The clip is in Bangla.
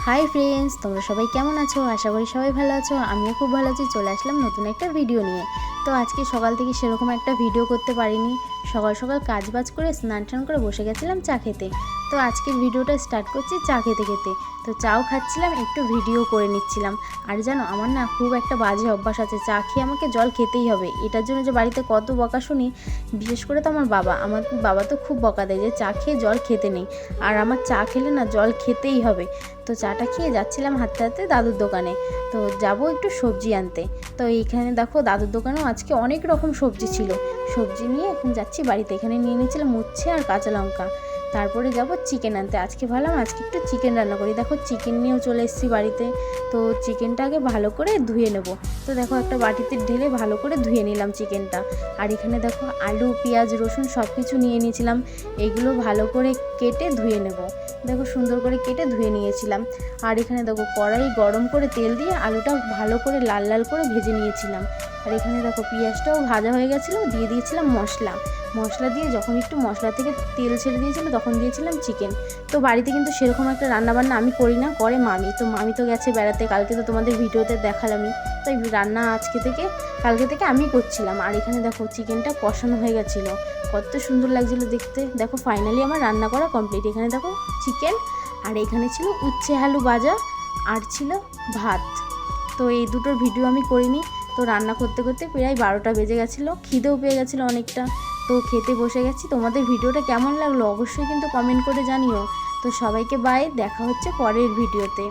হাই ফ্রেন্ডস, তোমরা সবাই কেমন আছো? আশা করি সবাই ভালো আছো। আমিও খুব ভালো আছি। চলে আসলাম নতুন একটা ভিডিও নিয়ে। তো আজকে সকাল থেকে সেরকম একটা ভিডিও করতে পারিনি। সকাল সকাল কাজ বাজ করে স্নান টান করে বসে গেছিলাম চা খেতে। তো আজকের ভিডিওটা স্টার্ট করছি চা খেতে খেতে। তো চাও খাচ্ছিলাম, একটু ভিডিও করে নিচ্ছিলাম। আর জানো, আমার না খুব একটা বাজে অভ্যাস আছে, চা খেয়ে আমাকে জল খেতেই হবে। এটার জন্য যে বাড়িতে কত বকা শুনি, বিশেষ করে তো আমার বাবা তো খুব বকা দেয় যে চা খেয়ে জল খেতে নেই। আর আমার চা খেলে না জল খেতেই হবে। তো চাটা খেয়ে যাচ্ছিলাম হাঁটতে হাঁটতে দাদুর দোকানে। তো যাব একটু সবজি আনতে। তো এইখানে দেখো দাদুর দোকানেও আজকে অনেক রকম সবজি ছিল। সবজি নিয়ে এখন যাচ্ছি বাড়িতে। এখানে নিয়ে নিয়েছিলাম উচ্ছে আর কাঁচা লঙ্কা। তারপরে যাব চিকেন আনতে। আজকে ভাবলাম আজকে একটু চিকেন রান্না করি। দেখো চিকেন নিয়েও চলে এসেছি বাড়িতে। তো চিকেনটা আগে ভালো করে ধুয়ে নেব। তো দেখো একটা বাটিতে ঢেলে ভালো করে ধুয়ে নিলাম চিকেনটা। আর এখানে দেখো আলু, পেঁয়াজ, রসুন সব কিছু নিয়ে নিয়েছিলাম। এইগুলো ভালো করে কেটে ধুয়ে নেব। দেখো সুন্দর করে কেটে ধুয়ে নিয়েছিলাম। আর এখানে দেখো কড়াই গরম করে তেল দিয়ে আলুটা ভালো করে লাল লাল করে ভেজে নিয়েছিলাম। আর এখানে দেখো পেঁয়াজটাও ভাজা হয়ে গেছিলো, দিয়ে দিয়েছিলাম মশলা দিয়ে যখন একটু মশলা থেকে তেল ছেড়ে দিয়েছিলো তখন দিয়েছিলাম চিকেন। তো বাড়িতে কিন্তু সেরকম একটা রান্নাবান্না আমি করি না, করে মামি। তো মামি তো গেছে বেড়াতে, কালকে তো তোমাদের ভিডিওতে দেখালামই। তো এই রান্না কালকে থেকে আমি করছিলাম। আর এখানে দেখো চিকেনটা কষানো হয়ে গেছিলো, কত সুন্দর লাগছিলো দেখতে। দেখো ফাইনালি আমার রান্না করা কমপ্লিট। এখানে দেখো চিকেন, আর এখানে ছিল উচ্ছে আলু ভাজা, আর ছিল ভাত। তো এই দুটোর ভিডিও আমি করিনি। তো রান্না করতে করতে প্রায় 12টা বেজে গেছিলো, খিদেও পেয়ে গেছিলো অনেকটা। তো খেতে বসে গেছি। তোমাদের ভিডিওটা কেমন লাগলো অবশ্যই কিন্তু কমেন্ট করে জানিও। তো সবাইকে বাই, দেখা হচ্ছে পরের ভিডিওতে।